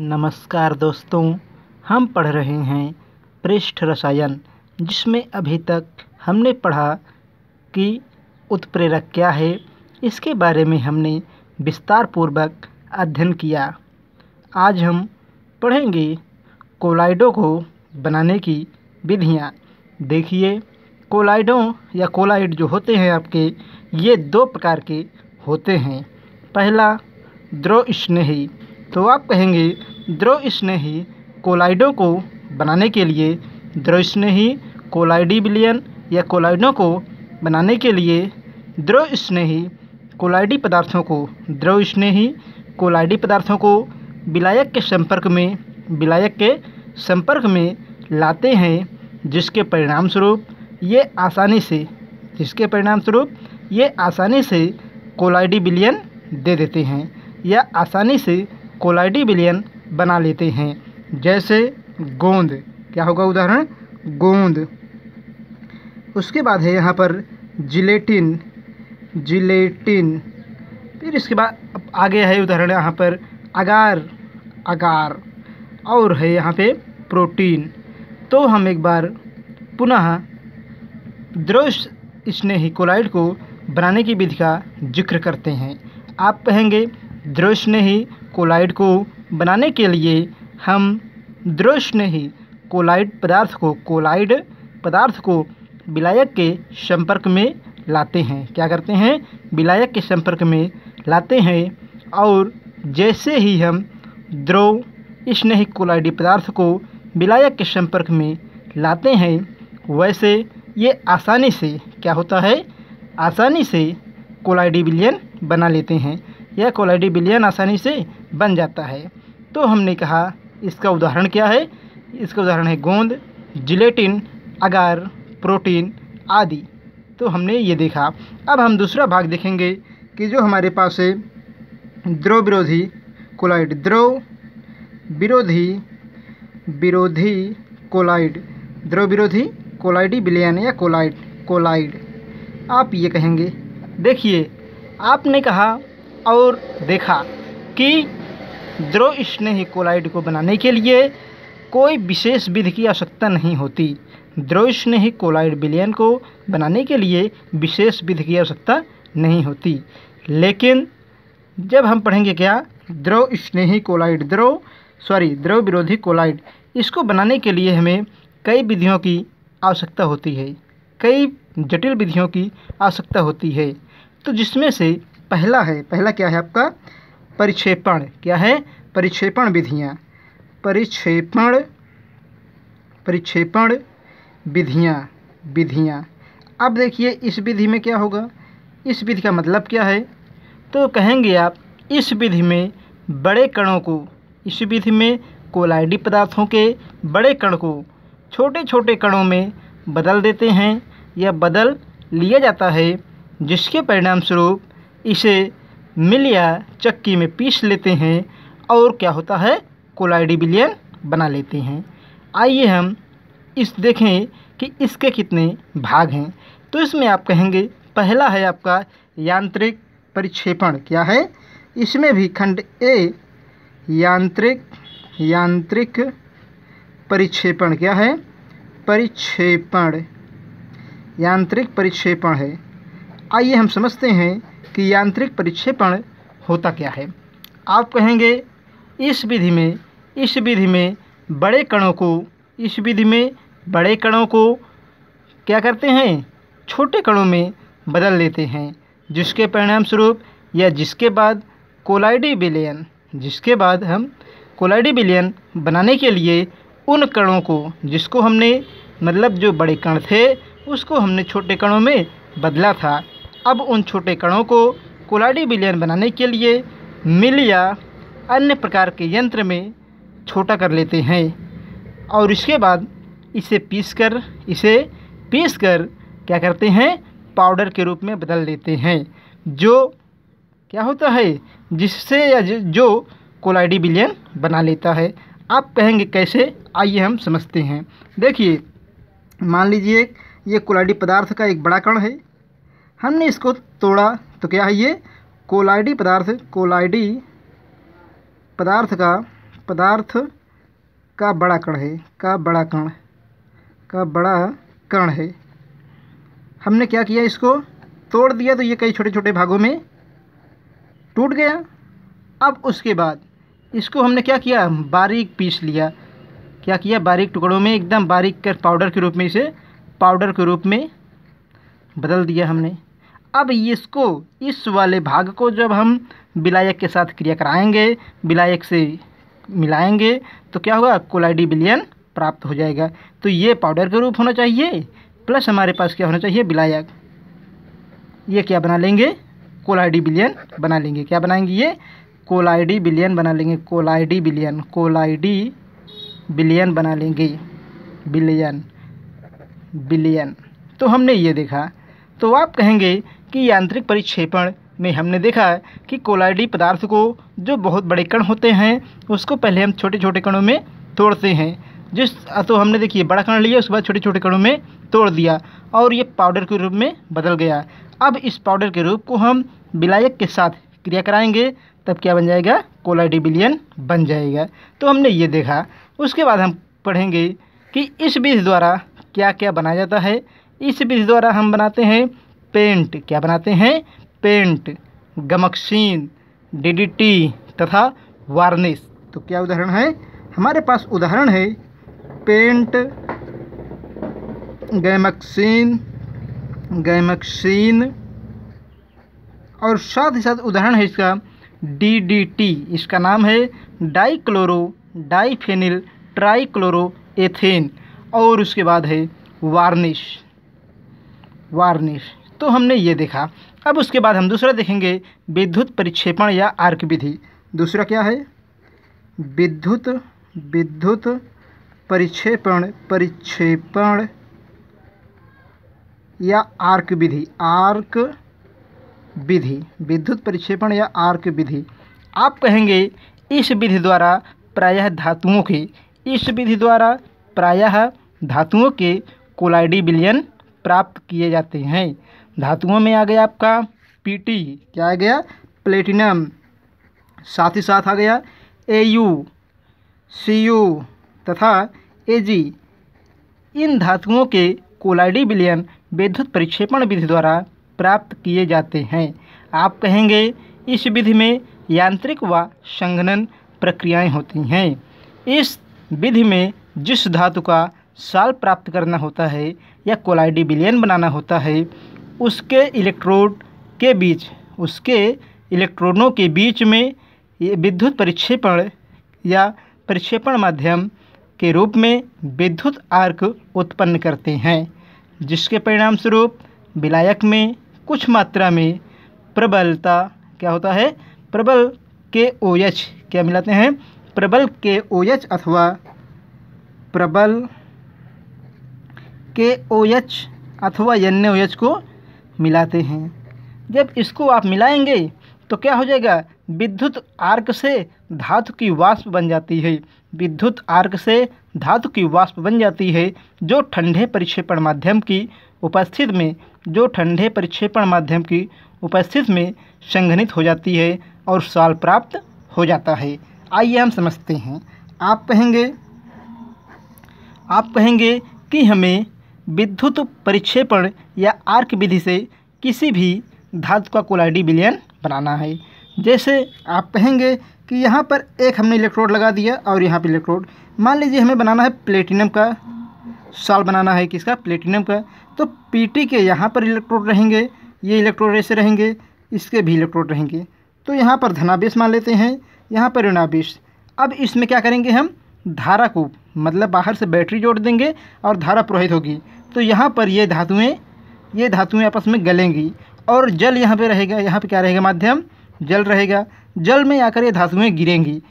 नमस्कार दोस्तों, हम पढ़ रहे हैं पृष्ठ रसायन, जिसमें अभी तक हमने पढ़ा कि उत्प्रेरक क्या है। इसके बारे में हमने विस्तार पूर्वक अध्ययन किया। आज हम पढ़ेंगे कोलाइडों को बनाने की विधियाँ। देखिए, कोलाइडों या कोलाइड जो होते हैं आपके, ये दो प्रकार के होते हैं। पहला द्रव स्नेही, तो आप कहेंगे द्रव स्नेही कोलाइडों को बनाने के लिए द्रव स्नेही कोलाइडी विलयन या कोलाइडों को बनाने के लिए द्रव स्नेही कोलाइडी पदार्थों को द्रव स्नेही कोलाइडी पदार्थों को विलायक के संपर्क में लाते हैं, जिसके परिणाम स्वरूप ये आसानी से कोलाइडी विलयन दे देते हैं या आसानी से कोलाइडी विलयन बना लेते हैं। जैसे गोंद, क्या होगा उदाहरण? गोंद। उसके बाद है यहाँ पर जिलेटिन। फिर इसके बाद आगे है उदाहरण यहाँ पर अगार और है यहाँ पे प्रोटीन। तो हम एक बार पुनः द्रव स्नेही कोलाइड को बनाने की विधि का जिक्र करते हैं। आप कहेंगे द्रव स्नेही कोलाइड को बनाने के लिए हम द्रव स्नेही कोलाइड पदार्थ को विलायक के संपर्क में लाते हैं। क्या करते हैं? विलायक के संपर्क में लाते हैं, और जैसे ही हम द्रव स्नेही कोलाइडी पदार्थ को विलायक के संपर्क में लाते हैं, वैसे ये आसानी से क्या होता है? आसानी से कोलाइडी विलयन बना लेते हैं या कोलाइडी विलयन आसानी से बन जाता है। तो हमने कहा इसका उदाहरण क्या है? इसका उदाहरण है गोंद, जिलेटिन, अगार, प्रोटीन आदि। तो हमने ये देखा। अब हम दूसरा भाग देखेंगे कि जो हमारे पास है द्रव विरोधी कोलाइडी विलयन या कोलाइड। आप ये कहेंगे, देखिए आपने कहा और देखा कि द्रव स्नेही कोलाइड को बनाने के लिए कोई विशेष विधि की आवश्यकता नहीं होती। द्रव स्नेही कोलाइड विलयन को बनाने के लिए विशेष विधि की आवश्यकता नहीं होती। लेकिन जब हम पढ़ेंगे क्या, द्रव विरोधी कोलाइड, इसको बनाने के लिए हमें कई विधियों की आवश्यकता होती है, कई जटिल विधियों की आवश्यकता होती है। तो जिसमें से पहला क्या है आपका? परिक्षेपण। क्या है? परिक्षेपण विधियाँ। परिक्षेपण विधियाँ। अब देखिए इस विधि में क्या होगा, इस विधि का मतलब क्या है? तो कहेंगे आप, इस विधि में कोलाइडी पदार्थों के बड़े कण को छोटे छोटे कणों में बदल देते हैं या बदल लिया जाता है, जिसके परिणाम स्वरूप इसे मिल या चक्की में पीस लेते हैं और क्या होता है? कोलाइडी विलयन बना लेते हैं। आइए हम देखें कि इसके कितने भाग हैं। तो इसमें आप कहेंगे पहला है आपका यांत्रिक परिक्षेपण। क्या है? इसमें भी खंड ए यांत्रिक परिक्षेपण। क्या है? यांत्रिक परिक्षेपण है। आइए हम समझते हैं कि यांत्रिक परिक्षेपण होता क्या है। आप कहेंगे इस विधि में बड़े कणों को क्या करते हैं? छोटे कणों में बदल लेते हैं, जिसके परिणाम स्वरूप या जिसके बाद हम कोलाइडी विलयन बनाने के लिए उन कणों को, जिसको हमने जो बड़े कण थे उसको हमने छोटे कणों में बदला था, अब उन छोटे कणों को कोलाइडी विलयन बनाने के लिए मिल या अन्य प्रकार के यंत्र में छोटा कर लेते हैं, और इसके बाद इसे पीस कर क्या करते हैं? पाउडर के रूप में बदल देते हैं, जो क्या होता है? जो कोलाइडी विलयन बना लेता है। आप कहेंगे कैसे? आइए हम समझते हैं। देखिए, मान लीजिए ये कोलाइडी पदार्थ का एक बड़ा कण है, हमने इसको तोड़ा तो क्या है? ये कोलाइडी पदार्थ का पदार्थ का बड़ा कण है, का बड़ा कण है। हमने क्या किया, इसको तोड़ दिया तो ये कई छोटे छोटे भागों में टूट गया। अब उसके बाद इसको हमने क्या किया, बारीक पीस लिया। क्या किया, बारीक टुकड़ों में एकदम बारीक कर पाउडर के रूप में, इसे पाउडर के रूप में बदल दिया हमने। अब इसको, इस वाले भाग को जब हम विलायक के साथ क्रिया कराएंगे, विलायक से मिलाएंगे, तो क्या होगा, कोलाइडी विलयन प्राप्त हो जाएगा। तो ये पाउडर के रूप होना चाहिए, प्लस हमारे पास क्या होना चाहिए, विलायक। ये क्या बना लेंगे, कोलाइडी विलयन बना लेंगे। क्या बनाएंगे, ये कोलाइडी विलयन बना लेंगे। कोलाइडी विलयन बना लेंगे। विलयन। तो हमने ये देखा। तो आप कहेंगे कि यांत्रिक परिक्षेपण में हमने देखा कि कोलाइडी पदार्थ को, जो बहुत बड़े कण होते हैं, उसको पहले हम छोटे छोटे कणों में तोड़ते हैं। तो हमने देखिए बड़ा कण लिया, उसके बाद छोटे छोटे कणों में तोड़ दिया और ये पाउडर के रूप में बदल गया। अब इस पाउडर के रूप को हम विलायक के साथ क्रिया कराएंगे, तब क्या बन जाएगा, कोलाइडी विलयन बन जाएगा। तो हमने ये देखा। उसके बाद हम पढ़ेंगे कि इस विधि द्वारा क्या क्या बनाया जाता है। इस विधि द्वारा हम बनाते हैं पेंट। क्या बनाते हैं, पेंट, गमकसीन, डीडीटी तथा वार्निश। तो क्या उदाहरण है, हमारे पास उदाहरण है पेंट, गैमक्सीन और साथ ही साथ उदाहरण है इसका डीडीटी। इसका नाम है डाइफेनिल ट्राइक्लोरोएथेन। और उसके बाद है वार्निश। तो हमने ये देखा। अब उसके बाद हम दूसरा देखेंगे, विद्युत परिक्षेपण या आर्क विधि। दूसरा क्या है, विद्युत परिक्षेपण या आर्क विधि। विद्युत परिक्षेपण या आर्क विधि। आप कहेंगे इस विधि द्वारा प्रायः धातुओं के कोलाइडी विलयन प्राप्त किए जाते हैं। धातुओं में आ गया आपका Pt, क्या आ गया, प्लेटिनम। साथ ही साथ आ गया Au, Cu तथा Ag। इन धातुओं के कोलाइडी विलयन विद्युत परिक्षेपण विधि द्वारा प्राप्त किए जाते हैं। आप कहेंगे इस विधि में यांत्रिक व संघनन प्रक्रियाएं होती हैं। इस विधि में जिस धातु का साल प्राप्त करना होता है या कोलाइडी विलयन बनाना होता है, उसके इलेक्ट्रॉनों के बीच में ये विद्युत परिक्षेपण या परिक्षेपण माध्यम के रूप में विद्युत आर्क उत्पन्न करते हैं, जिसके परिणाम स्वरूप विलायक में कुछ मात्रा में प्रबलता क्या होता है, प्रबल KOH क्या मिलाते हैं, प्रबल KOH अथवा NaOH को मिलाते हैं। जब इसको आप मिलाएंगे तो क्या हो जाएगा, विद्युत आर्क से धातु की वाष्प बन जाती है। जो ठंडे परिक्षेपण माध्यम की उपस्थिति में संघनित हो जाती है और साल प्राप्त हो जाता है। आइए हम समझते हैं। आप कहेंगे कि हमें विद्युत परिक्षेपण या आर्क विधि से किसी भी धातु का कोलाइडी विलयन बनाना है। जैसे आप कहेंगे कि यहाँ पर एक हमने इलेक्ट्रोड लगा दिया और यहाँ पर इलेक्ट्रोड, मान लीजिए हमें बनाना है प्लेटिनम का साल बनाना है, किसका, प्लेटिनम का। तो Pt के यहाँ पर इलेक्ट्रोड रहेंगे, ये इलेक्ट्रोड ऐसे रहेंगे, इसके भी इलेक्ट्रोड रहेंगे। तो यहाँ पर धनावेश मान लेते हैं, यहाँ पर ऋणावेश। अब इसमें क्या करेंगे, हम धारा को, मतलब बाहर से बैटरी जोड़ देंगे और धारा प्रवाहित होगी। तो यहाँ पर ये धातुएं आपस में गलेंगी और जल यहाँ पे रहेगा। यहाँ पे क्या रहेगा, माध्यम जल रहेगा। जल में आकर ये धातुएं गिरेंगी,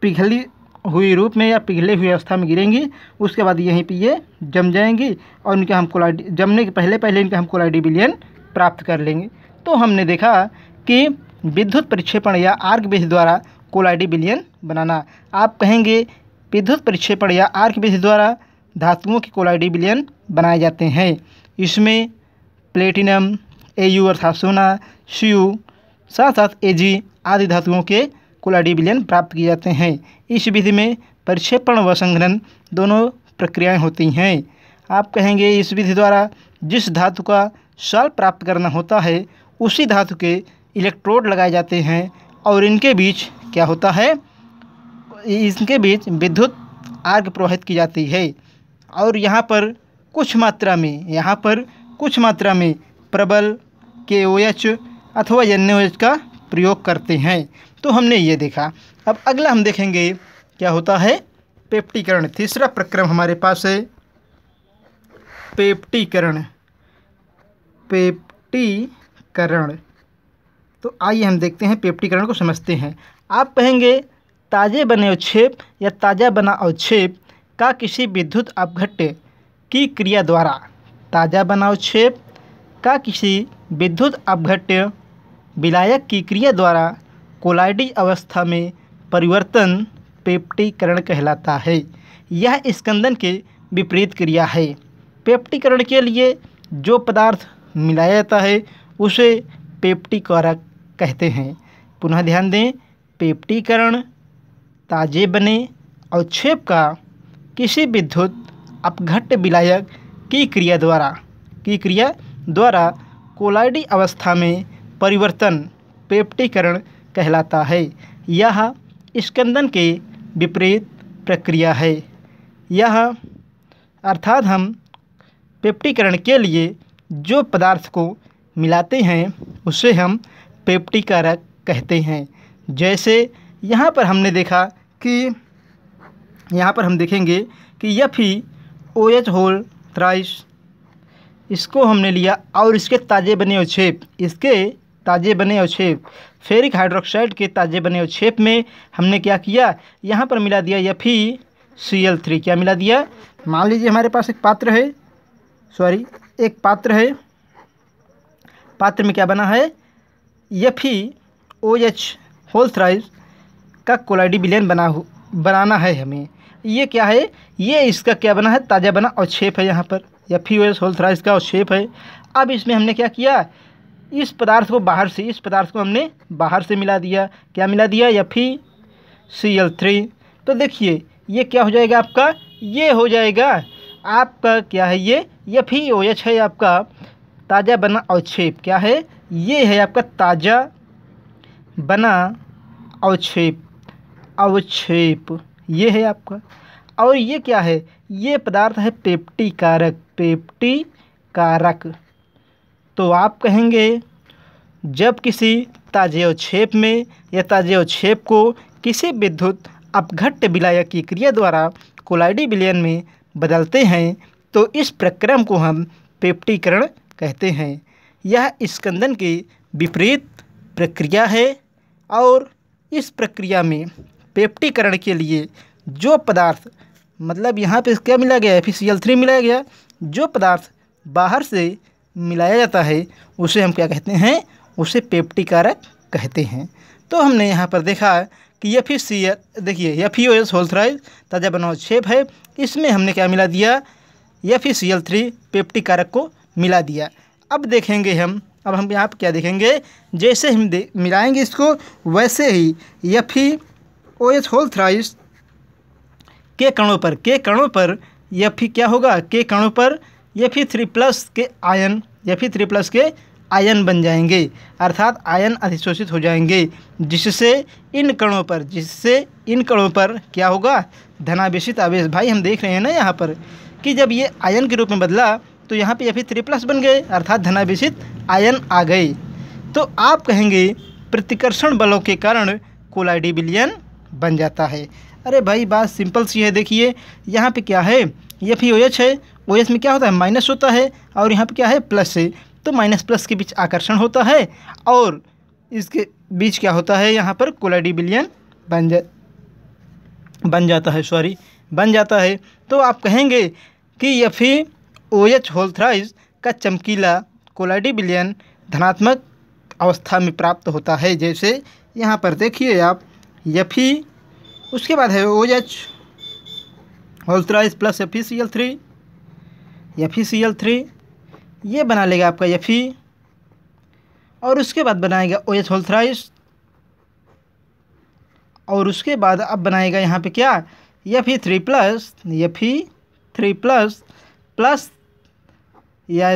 पिघली हुई रूप में या पिघले हुई अवस्था में गिरेंगी। उसके बाद यहीं पे ये जम जाएंगी और इनका हम कोलाइडी, जमने के पहले इनका हम कोलाइडी विलयन प्राप्त कर लेंगे। तो हमने देखा कि विद्युत परिक्षेपण या आर्क विधि द्वारा कोलाइडी विलयन बनाना। आप कहेंगे विद्युत परिक्षेपण या आर्क विधि द्वारा धातुओं के कोलाइडी विलयन बनाए जाते हैं। इसमें प्लेटिनम, Au अर्थात सोना, Cu, साथ साथ Ag आदि धातुओं के कोलाइडी विलयन प्राप्त किए जाते हैं। इस विधि में परिक्षेपण व संघनन दोनों प्रक्रियाएं होती हैं। आप कहेंगे इस विधि द्वारा जिस धातु का सॉल्व प्राप्त करना होता है उसी धातु के इलेक्ट्रोड लगाए जाते हैं और इनके बीच क्या होता है, इनके बीच विद्युत आर्क प्रवाहित की जाती है और यहाँ पर कुछ मात्रा में प्रबल KOH अथवा NaOH का प्रयोग करते हैं। तो हमने ये देखा। अब अगला हम देखेंगे क्या होता है पेप्टीकरण। तीसरा प्रक्रम हमारे पास है पेप्टीकरण। तो आइए हम देखते हैं पेप्टीकरण को समझते हैं। आप कहेंगे ताजे बने अवक्षेप या ताज़ा बना अवक्षेप का किसी विद्युत अपघट्य की क्रिया द्वारा, ताज़ा बना अवक्षेप का किसी विद्युत अपघट्य विलायक की क्रिया द्वारा कोलाइडी अवस्था में परिवर्तन पेप्टीकरण कहलाता है। यह स्कंदन के विपरीत क्रिया है। पेप्टीकरण के लिए जो पदार्थ मिलाया जाता है उसे पेप्टीकारक कहते हैं। पुनः ध्यान दें, पेप्टीकरण ताजे बने अवक्षेप का किसी विद्युत अपघट्य विलायक की क्रिया द्वारा कोलाइडी अवस्था में परिवर्तन पेप्टीकरण कहलाता है। यह स्कंदन के विपरीत प्रक्रिया है। अर्थात हम पेप्टीकरण के लिए जो पदार्थ को मिलाते हैं उसे हम पेप्टीकारक कहते हैं। जैसे यहाँ पर हमने देखा कि यहाँ पर हम देखेंगे कि FeOH होल थ्राइस, इसको हमने लिया और इसके ताजे बने अवक्षेप फेरिक हाइड्रोक्साइड के ताजे बने अवक्षेप में हमने क्या किया, यहाँ पर मिला दिया FeCl3। क्या मिला दिया, मान लीजिए हमारे पास एक पात्र है, पात्र में क्या बना है, FeOH होल थ्राइस का कोलाइडी विलयन बनाना है हमें। ये क्या है, ये इसका क्या बना है, ताज़ा बना अवक्षेप है। यहाँ पर FeOH होल थ्राइस का अवक्षेप है। अब इसमें हमने क्या किया, इस पदार्थ को हमने बाहर से मिला दिया। क्या मिला दिया, FeCl3। तो देखिए ये क्या हो जाएगा आपका, ये हो जाएगा आपका क्या है, ये FeOH है आपका ताज़ा बना अवक्षेप। क्या है, ये है आपका ताज़ा बना अवक्षेप ये है आपका। और ये क्या है, ये पदार्थ है पेप्टीकारक। तो आप कहेंगे जब किसी ताजे अवक्षेप में या ताजे अवक्षेप को किसी विद्युत अपघट्य विलायक की क्रिया द्वारा कोलाइडी विलयन में बदलते हैं तो इस प्रक्रम को हम पेप्टीकरण कहते हैं। यह स्कंदन की विपरीत प्रक्रिया है और इस प्रक्रिया में पेप्टीकरण के लिए जो पदार्थ, मतलब यहाँ पे क्या मिला गया, FeCl3 मिलाया गया, जो पदार्थ बाहर से मिलाया जाता है उसे हम क्या कहते हैं, उसे पेप्टीकारक कहते हैं। तो हमने यहाँ पर देखा कि FeOH होल थ्राइस ताज़ा बना अवक्षेप है, इसमें हमने क्या मिला दिया, FeCl3 पेप्टीकारक को मिला दिया। अब देखेंगे हम यहाँ पर क्या देखेंगे, जैसे हम मिलाएंगे इसको वैसे ही FeOH होल थ्राइस के कणों पर क्या होगा, के कणों पर Fe3+ के आयन बन जाएंगे, अर्थात आयन अधिशोषित हो जाएंगे, जिससे इन कणों पर क्या होगा, धनावेशित आवेश। भाई हम देख रहे हैं ना यहाँ पर कि जब ये आयन के रूप में बदला तो यहाँ पे Fe3+ बन गए, अर्थात धनावेशित आयन आ गए। तो आप कहेंगे प्रतिकर्षण बलों के कारण कोलाइडी विलयन बन जाता है। अरे भाई बात सिंपल सी है। देखिए यहाँ पे क्या है, FeOH है, OH में क्या होता है, माइनस होता है, और यहाँ पे क्या है, प्लस है, तो माइनस प्लस के बीच आकर्षण होता है और इसके बीच क्या होता है, यहाँ पर कोलाइडी विलयन बन जाता है। तो आप कहेंगे कि FeOH होल थ्राइस का चमकीला कोलाइडी विलयन धनात्मक अवस्था में प्राप्त होता है। जैसे यहाँ पर देखिए आप, उसके बाद है OH whole thrice plus FeCl3 ये बना लेगा आपका Fe, और उसके बाद बनाएगा OH होल थ्राइस और उसके बाद अब बनाएगा यहाँ पे क्या, Fe3+ प्लस या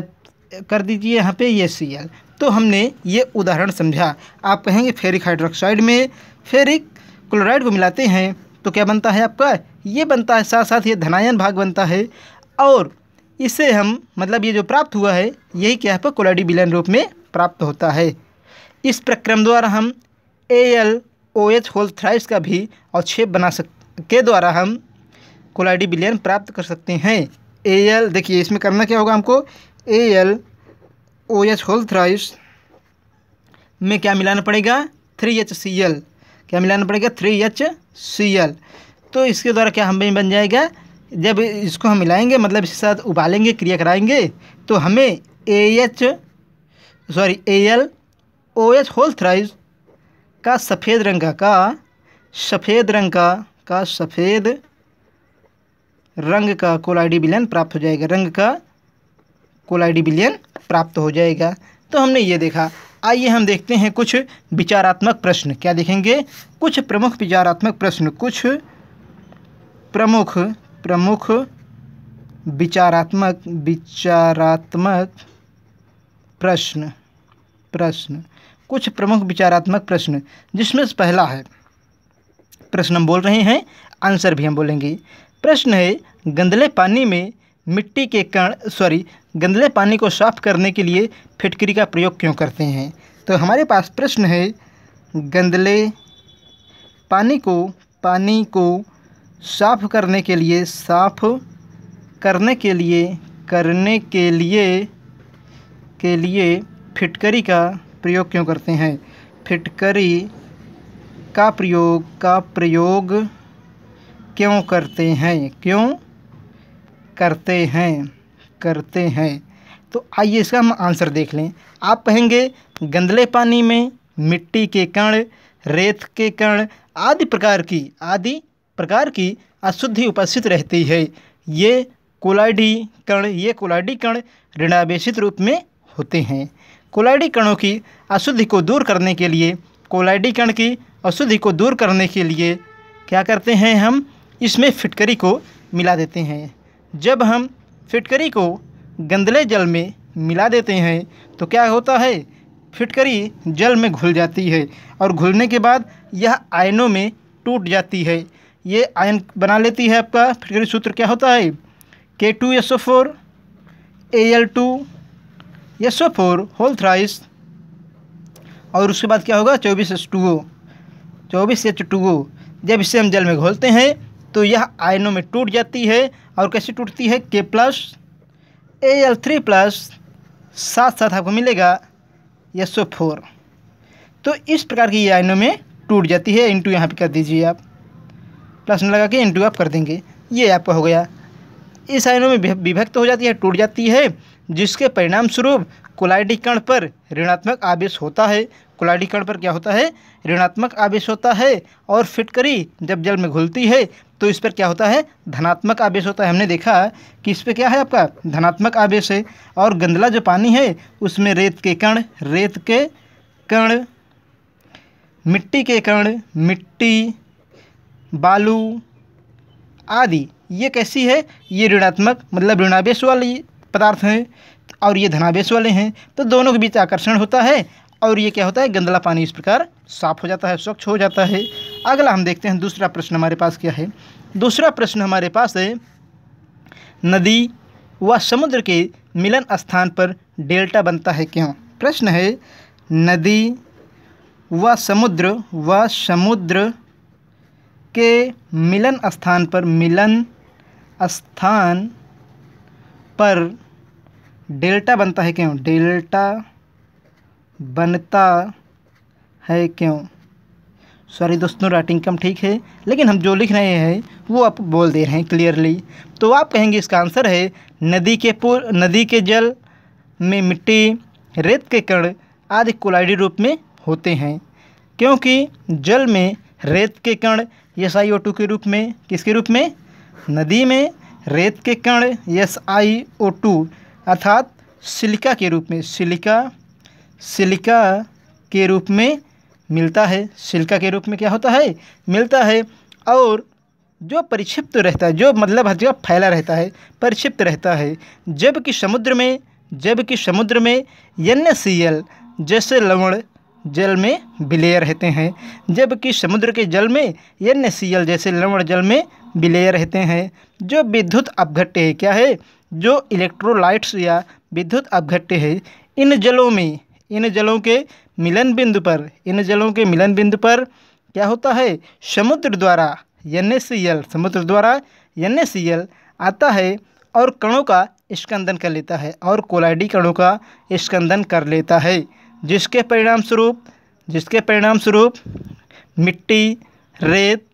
कर दीजिए यहाँ पे ये Cl। तो हमने ये उदाहरण समझा। आप कहेंगे फेरिक हाइड्रोक्साइड में फेरिक क्लोराइड को मिलाते हैं तो क्या बनता है आपका, ये बनता है, साथ साथ ये धनायन भाग बनता है, और इससे हम मतलब ये जो प्राप्त हुआ है यही क्या है, कोलाइडी विलयन रूप में प्राप्त होता है। इस प्रक्रम द्वारा हम AlOH होल थ्राइस का भी अवक्षेप बना के द्वारा हम कोलाइडी विलयन प्राप्त कर सकते हैं। Al देखिए इसमें करना क्या होगा हमको, AlOH होल थ्राइस में क्या मिलाना पड़ेगा, 3HCl, क्या मिलाना पड़ेगा, 3HCl। तो इसके द्वारा क्या हमें बन जाएगा, जब इसको हम मिलाएंगे मतलब इसके साथ उबालेंगे, क्रिया कराएंगे, तो हमें AlOH होल थ्राइस का सफ़ेद रंग का कोलाइडी विलयन प्राप्त हो जाएगा, रंग का कोलाइडी विलयन प्राप्त हो जाएगा। तो हमने ये देखा। आइए हम देखते हैं कुछ विचारात्मक प्रश्न। क्या देखेंगे, कुछ प्रमुख विचारात्मक प्रश्न, कुछ प्रमुख विचारात्मक प्रश्न, कुछ प्रमुख विचारात्मक प्रश्न, जिसमें से पहला है, प्रश्न हम बोल रहे हैं, आंसर भी हम बोलेंगे। प्रश्न है, गंदले पानी को साफ करने के लिए फिटकरी का प्रयोग क्यों करते हैं। तो हमारे पास प्रश्न है, गंदले पानी को साफ करने के लिए फिटकरी का प्रयोग क्यों करते हैं। फिटकरी का प्रयोग क्यों करते हैं। तो आइए इसका हम आंसर देख लें। आप कहेंगे गंदले पानी में मिट्टी के कण, रेत के कण आदि प्रकार की अशुद्धि उपस्थित रहती है। ये कोलाइडी कण ऋणावेशित रूप में होते हैं। कोलाइडी कणों की अशुद्धि को दूर करने के लिए क्या करते हैं, हम इसमें फिटकरी को मिला देते हैं। जब हम फिटकरी को गंदले जल में मिला देते हैं तो क्या होता है, फिटकरी जल में घुल जाती है और घुलने के बाद यह आयनों में टूट जाती है। ये आयन बना लेती है। आपका फिटकरी सूत्र क्या होता है, K2SO4 Al2SO4 होल थ्राइस, और उसके बाद क्या होगा 24H2O। जब इसे हम जल में घोलते हैं तो यह आयनों में टूट जाती है। और कैसे टूटती है, K+ Al3+, साथ आपको मिलेगा SO4। तो इस प्रकार की ये आयनों में टूट जाती है। इंटू यहाँ पे कर दीजिए, आप प्लस न लगा के इंटू आप कर देंगे, ये आपका हो गया। इस आयनों में विभक्त हो जाती है, टूट जाती है, जिसके परिणाम स्वरूप कोलाइडी कण पर ऋणात्मक आवेश होता है। कोलाइडी कण पर क्या होता है, ऋणात्मक आवेश होता है। और फिटकरी जब जल में घुलती है तो इस पर क्या होता है, धनात्मक आवेश होता है। हमने देखा कि इस पर क्या है, आपका धनात्मक आवेश है। और गंदला जो पानी है उसमें रेत के कण, मिट्टी के कण, मिट्टी, बालू आदि, ये कैसी है, ये ऋणात्मक मतलब ऋणावेश वाली पदार्थ हैं और ये धनावेश वाले हैं। तो दोनों के बीच आकर्षण होता है और ये क्या होता है, गंदला पानी इस प्रकार साफ हो जाता है, स्वच्छ हो जाता है। अगला हम देखते हैं दूसरा प्रश्न हमारे पास क्या है। दूसरा प्रश्न हमारे पास है, नदी व समुद्र के मिलन स्थान पर डेल्टा बनता है क्यों। प्रश्न है, नदी व समुद्र के मिलन स्थान पर डेल्टा बनता है क्यों, डेल्टा बनता है क्यों। सॉरी दोस्तों, राइटिंग कम ठीक है, लेकिन हम जो लिख रहे हैं वो आप बोल दे रहे हैं क्लियरली। तो आप कहेंगे इसका आंसर है, नदी के जल में मिट्टी, रेत के कण आदि कोलाइडी रूप में होते हैं। क्योंकि जल में रेत के कण SiO2 के रूप में, किसके रूप में, नदी में रेत के कण SiO2 अर्थात सिलिका के रूप में मिलता है, सिलिका के रूप में क्या होता है, मिलता है। और जो परिक्षिप्त रहता है, जो मतलब हर जगह फैला रहता है, परिक्षिप्त रहता है। जबकि समुद्र में NaCl जैसे लवण जल में विलेय रहते हैं। जबकि समुद्र के जल में NaCl जैसे लवण जल में विलेय रहते हैं। जो विद्युत अपघट्य है, क्या है, जो इलेक्ट्रोलाइट्स या विद्युत अपघट्य है, इन जलों के मिलन बिंदु पर क्या होता है, समुद्र द्वारा NaCl आता है और कणों का स्कंदन कर लेता है, और कोलाइडी कणों का स्कंदन कर लेता है, जिसके परिणाम स्वरूप मिट्टी, रेत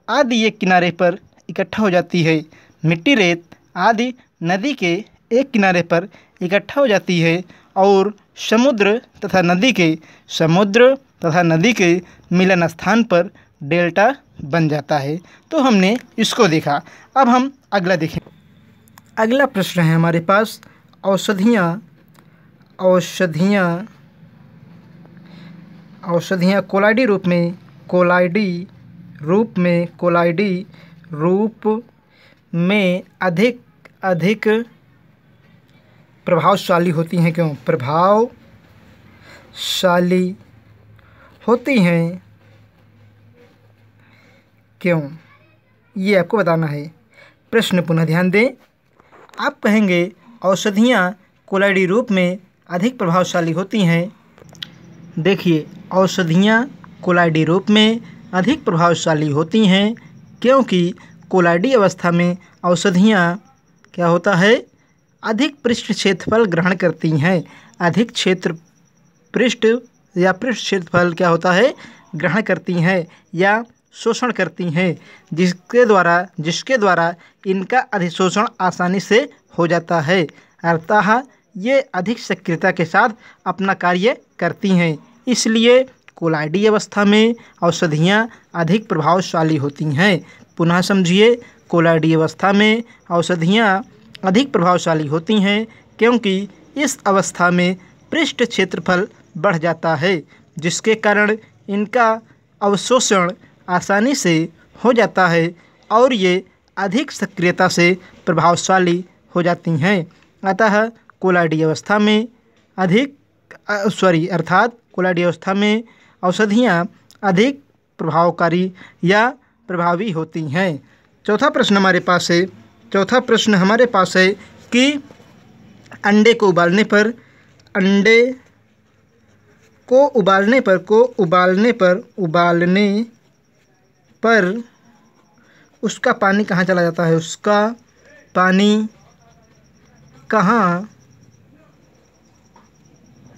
आदि एक किनारे पर इकट्ठा हो जाती है। मिट्टी, रेत आदि नदी के एक किनारे पर इकट्ठा हो जाती है और समुद्र तथा नदी के मिलन स्थान पर डेल्टा बन जाता है। तो हमने इसको देखा। अब हम अगला देखें। अगला प्रश्न है हमारे पास, औषधियाँ कोलाइडी रूप में अधिक प्रभावशाली होती हैं। क्यों प्रभावशाली होती हैं, क्यों, ये आपको बताना है। प्रश्न पुनः ध्यान दें। आप कहेंगे औषधियाँ कोलाइडी रूप में अधिक प्रभावशाली होती हैं। देखिए, औषधियाँ कोलाइडी रूप में अधिक प्रभावशाली होती हैं क्योंकि कोलाइडी अवस्था में औषधियाँ क्या होता है, अधिक पृष्ठ क्षेत्रफल ग्रहण करती हैं। अधिक पृष्ठ क्षेत्रफल क्या होता है, ग्रहण करती हैं या शोषण करती हैं, जिसके द्वारा इनका अधिशोषण आसानी से हो जाता है। अतः ये अधिक सक्रियता के साथ अपना कार्य करती हैं। इसलिए कोलाइडी अवस्था में औषधियाँ अधिक प्रभावशाली होती हैं। पुनः समझिए, कोलाइडी अवस्था में औषधियाँ अधिक प्रभावशाली होती हैं क्योंकि इस अवस्था में पृष्ठ क्षेत्रफल बढ़ जाता है, जिसके कारण इनका अवशोषण आसानी से हो जाता है और ये अधिक सक्रियता से प्रभावशाली हो जाती हैं। अतः कोलाइडी अवस्था में औषधियाँ अधिक प्रभावकारी या प्रभावी होती हैं। चौथा प्रश्न हमारे पास है कि अंडे को उबालने पर उसका पानी कहाँ चला जाता है।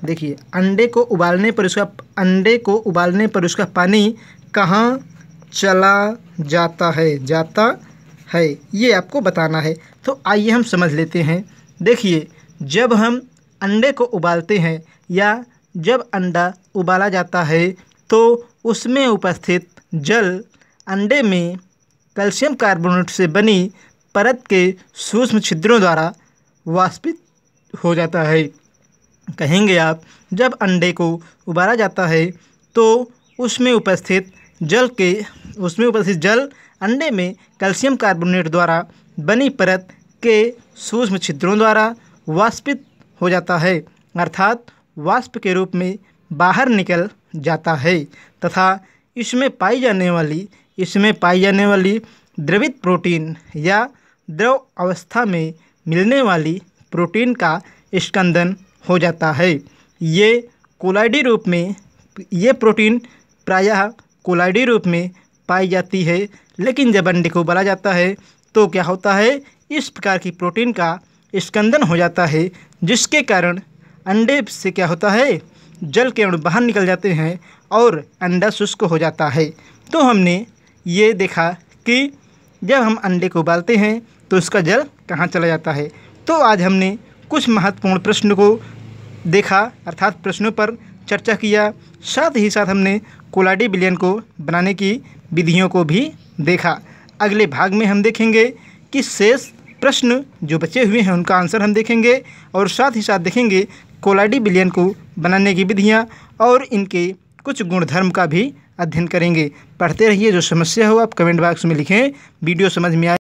देखिए, अंडे को उबालने पर उसका पानी कहाँ चला जाता है, ये आपको बताना है। तो आइए हम समझ लेते हैं। देखिए, जब हम अंडे को उबालते हैं या जब अंडा उबाला जाता है तो उसमें उपस्थित जल अंडे में कैल्शियम कार्बोनेट से बनी परत के सूक्ष्म छिद्रों द्वारा वाष्पित हो जाता है। कहेंगे आप, जब अंडे को उबाला जाता है तो उसमें उपस्थित जल अंडे में कैल्शियम कार्बोनेट द्वारा बनी परत के सूक्ष्म छिद्रों द्वारा वाष्पित हो जाता है, अर्थात वाष्प के रूप में बाहर निकल जाता है तथा इसमें पाई जाने वाली द्रवित प्रोटीन या द्रव अवस्था में मिलने वाली प्रोटीन का स्कंदन हो जाता है। ये प्रोटीन प्रायः कोलाइडी रूप में पाई जाती है, लेकिन जब अंडे को उबाला जाता है तो क्या होता है, इस प्रकार की प्रोटीन का स्कंदन हो जाता है, जिसके कारण अंडे से क्या होता है, जल के अणु बाहर निकल जाते हैं और अंडा शुष्क हो जाता है। तो हमने ये देखा कि जब हम अंडे को उबालते हैं तो उसका जल कहाँ चला जाता है। तो आज हमने कुछ महत्वपूर्ण प्रश्न को देखा, अर्थात प्रश्नों पर चर्चा किया। साथ ही साथ हमने कोलाइडी विलयन को बनाने की विधियों को भी देखा। अगले भाग में हम देखेंगे कि शेष प्रश्न जो बचे हुए हैं उनका आंसर हम देखेंगे और साथ ही साथ देखेंगे कोलाइडी विलयन को बनाने की विधियाँ और इनके कुछ गुणधर्म का भी अध्ययन करेंगे। पढ़ते रहिए। जो समस्या हो आप कमेंट बॉक्स में लिखें। वीडियो समझ में आए